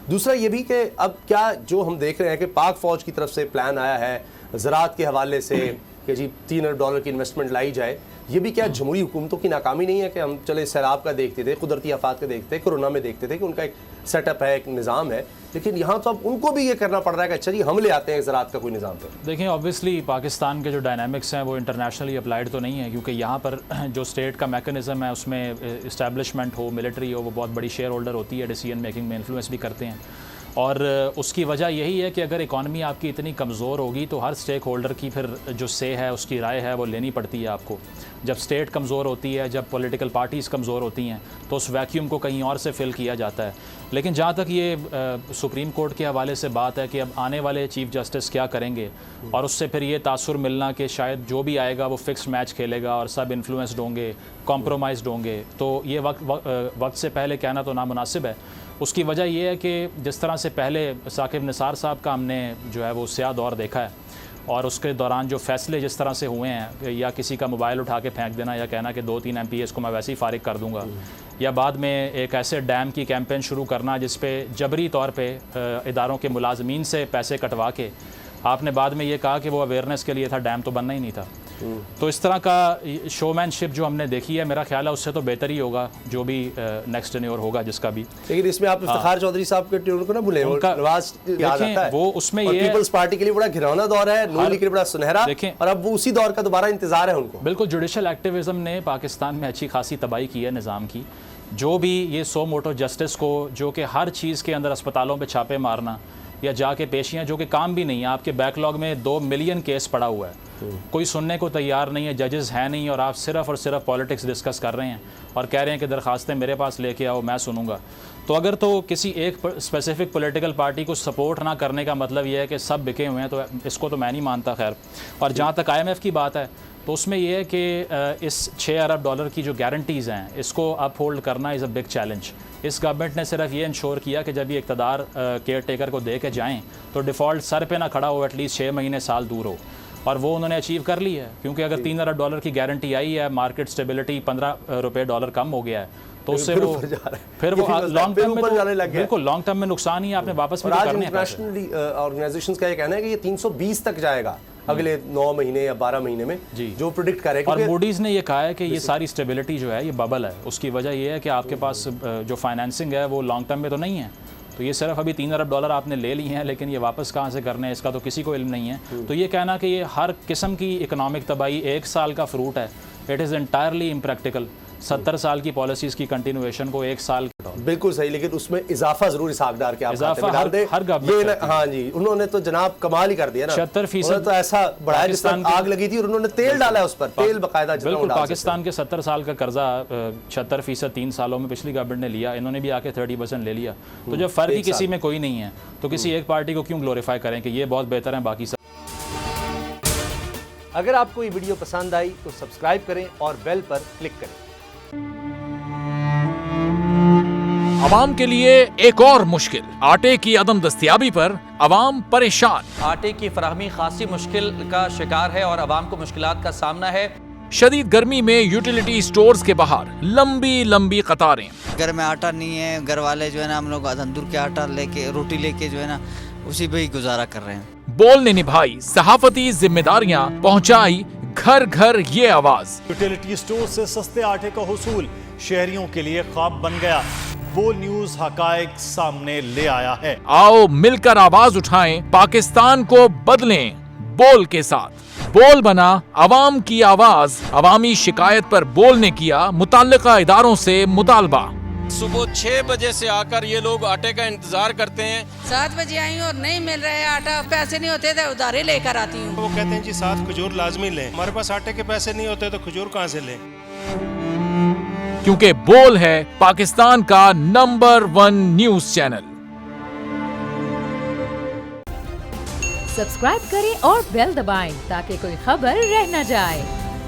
دوسرا یہ بھی کہ اب کیا جو ہم دیکھ رہے ہیں کہ پاک فوج کی طرف سے پلان آیا ہے زراعت کے حوالے سے کہ جی $3 ارب کی انویسٹمنٹ لائی جائے, یہ بھی کیا جمہوری حکومتوں کی ناکامی نہیں ہے کہ ہم چلے سیلاب کا دیکھتے تھے, قدرتی آفات کا دیکھتے تھے, کورونا میں دیکھتے تھے کہ ان کا ایک سیٹ اپ ہے, ایک نظام ہے, لیکن یہاں تو اب ان کو بھی یہ کرنا پڑ رہا ہے کہ اچھا جی ہم لے آتے ہیں زراعت کا کوئی نظام پہ. دیکھیں آبویسلی پاکستان کے جو ڈائنامکس ہیں وہ انٹرنیشنلی اپلائیڈ تو نہیں ہے, کیونکہ یہاں پر جو اسٹیٹ کا میکنزم ہے اس میں اسٹیبلشمنٹ ہو, ملٹری ہو, وہ بہت بڑی شیئر ہولڈر ہوتی ہے, ڈیسیجن میکنگ میں انفلوئنس بھی کرتے ہیں. اور اس کی وجہ یہی ہے کہ اگر اکانومی آپ کی اتنی کمزور ہوگی تو ہر اسٹیک ہولڈر کی پھر جو سے ہے, اس کی رائے ہے, وہ لینی پڑتی ہے آپ کو. جب اسٹیٹ کمزور ہوتی ہے, جب پولیٹیکل پارٹیز کمزور ہوتی ہیں, تو اس ویکیوم کو کہیں اور سے فل کیا جاتا ہے. لیکن جہاں تک یہ سپریم کورٹ کے حوالے سے بات ہے کہ اب آنے والے چیف جسٹس کیا کریں گے, اور اس سے پھر یہ تاثر ملنا کہ شاید جو بھی آئے گا وہ فکسڈ میچ کھیلے گا اور سب انفلوئنسڈ ہوں گے, کمپرومائزڈ ہوں گے, تو یہ وقت سے پہلے کہنا تو نامناسب ہے. اس کی وجہ یہ ہے کہ جس طرح سے پہلے ثاقب نثار صاحب کا ہم نے جو ہے وہ سیاہ دور دیکھا ہے, اور اس کے دوران جو فیصلے جس طرح سے ہوئے ہیں, یا کسی کا موبائل اٹھا کے پھینک دینا یا کہنا کہ 2-3 MPs کو میں ویسے ہی فارغ کر دوں گا, یا بعد میں ایک ایسے ڈیم کی کیمپین شروع کرنا جس پہ جبری طور پہ اداروں کے ملازمین سے پیسے کٹوا کے آپ نے بعد میں یہ کہا کہ وہ اویئرنیس کے لیے تھا, ڈیم تو بننا ہی نہیں تھا. تو اس طرح کا شو مین شپ جو ہم نے دیکھی ہے, میرا خیال ہے اس سے تو بہتر ہی ہوگا جو بھی نیکسٹ ٹینیور ہوگا جس کا بھی. لیکن اس میں آپ افتخار چودھری صاحب کے ٹیون کو نہ بھولیں, نواز یاد آتا ہے, وہ اس میں یہ پیپلز پارٹی کے لیے بڑا گھرونا دور ہے, نون لیگ کے لیے بڑا سنہرا, اور اب وہ اسی دور کا دوبارہ انتظار ہے ان کو. بالکل جوڈیشل ایکٹیویزم نے پاکستان میں اچھی خاصی تباہی کی ہے نظام کی. جو بھی یہ سو موٹو جسٹس کو, جو کہ ہر چیز کے اندر اسپتالوں پہ چھاپے مارنا یا جا کے پیشیاں جو کہ کام بھی نہیں ہے, آپ کے بیک لاگ میں 2 ملین کیس پڑا ہوا ہے, کوئی سننے کو تیار نہیں ہے, ججز ہیں نہیں, اور آپ صرف اور صرف پالیٹکس ڈسکس کر رہے ہیں اور کہہ رہے ہیں کہ درخواستیں میرے پاس لے کے آؤ, میں سنوں گا. تو اگر تو کسی ایک اسپیسیفک پولیٹیکل پارٹی کو سپورٹ نہ کرنے کا مطلب یہ ہے کہ سب بکے ہوئے ہیں, تو اس کو تو میں نہیں مانتا. خیر, اور جہاں تک IMF کی بات ہے تو اس میں یہ ہے کہ اس $6 ارب کی جو گارنٹیز ہیں اس کو اپ ہولڈ کرنا از اے بگ چیلنج. اس گورنمنٹ نے صرف یہ انشور کیا کہ جب یہ اقتدار کیئر ٹیکر کو دے کے جائیں تو ڈیفالٹ سر پہ نہ کھڑا ہو, ایٹ لیسٹ 6 مہینے سال دور ہو, اور وہ انہوں نے اچیو کر لی ہے. کیونکہ اگر $3 ارب کی گارنٹی آئی ہے, مارکیٹ سٹیبلٹی $15 کم ہو گیا ہے, تو اس سے وہ پھر وہ لانگ ٹرم میں بالکل لانگ ٹرم میں نقصان ہی آپ نے واپس بھی کرنے ہیں. انٹرنیشنل آرگنائزیشنز کا یہ کہنا ہے کہ یہ 320 تک جائے گا اگلے 9 مہینے یا 12 مہینے میں, جو پریڈکٹ کرے گا. اور موڈیز نے یہ کہا ہے کہ یہ ساری اسٹیبلٹی جو ہے یہ ببل ہے. اس کی وجہ یہ ہے کہ آپ کے پاس جو فائنینسنگ ہے وہ لانگ ٹرم میں تو نہیں ہے, تو یہ صرف ابھی $3 ارب آپ نے لے لی ہیں, لیکن یہ واپس کہاں سے کرنے ہیں اس کا تو کسی کو علم نہیں ہے. تو یہ کہنا کہ یہ ہر قسم کی اکنامک تباہی 1 سال کا فروٹ ہے, اٹ از انٹائرلی امپریکٹیکل. 70 سال کی پالیسیز کی کنٹینویشن کو 1 سال بالکل صحیح, لیکن اس میں اضافہ ضرور اسحاق ڈار کے اضافہ ہر گورنمنٹ. ہاں جی, انہوں نے تو جناب کمال ہی کر دیا نا, 76% تو ایسا بڑھایا جس طرح آگ لگی تھی اور انہوں نے تیل ڈالا ہے اس پر, تیل باقاعدہ. بالکل پاکستان کے 70 سال کا قرضہ 76% 3 سالوں میں پچھلی گورنمنٹ نے لیا, انہوں نے بھی آ کے 30% لے لیا. تو جب فرق ہی کسی میں کوئی نہیں ہے تو کسی ایک پارٹی کو کیوں گلوریفائی کریں کہ یہ بہت بہتر ہیں باقی سب. اگر آپ کو یہ ویڈیو پسند آئی تو سبسکرائب کریں اور بیل پر کلک کریں. عوام کے لیے ایک اور مشکل, آٹے کی عدم دستیابی پر عوام پریشان. آٹے کی فراہمی خاصی مشکل کا شکار ہے اور عوام کو مشکلات کا سامنا ہے. شدید گرمی میں یوٹیلیٹی سٹورز کے باہر لمبی لمبی قطاریں. گھر میں آٹا نہیں ہے, گھر والے جو ہے نا ہم لوگ تندور کے آٹا لے کے, روٹی لے کے جو ہے نا اسی پہ ہی گزارا کر رہے ہیں. بول نے نبھائی صحافتی ذمہ داریاں, پہنچائی گھر گھر یہ آواز. یوٹیلیٹی سٹور سے سستے آٹے کا حصول شہریوں کے لیے خواب بن گیا. بول نیوز حقائق سامنے لے آیا ہے. آؤ مل کر آواز اٹھائیں, پاکستان کو بدلیں بول کے ساتھ. بول بنا عوام کی آواز. عوامی شکایت پر بول نے کیا متعلقہ اداروں سے مطالبہ. صبح 6 بجے سے آ کر یہ لوگ آٹے کا انتظار کرتے ہیں. 7 بجے آئی ہوں اور نہیں مل رہا ہے آٹا, پیسے نہیں ہوتے تو ادھارے لے کر آتی ہوں. وہ کہتے ہیں جی 7 کھجور لازمی لیں, ہمارے پاس آٹے کے پیسے نہیں ہوتے تو کھجور کہاں سے لیں. کیونکہ بول ہے پاکستان کا نمبر 1 نیوز چینل. سبسکرائب کریں اور بیل دبائیں تاکہ کوئی خبر رہ نہ جائے.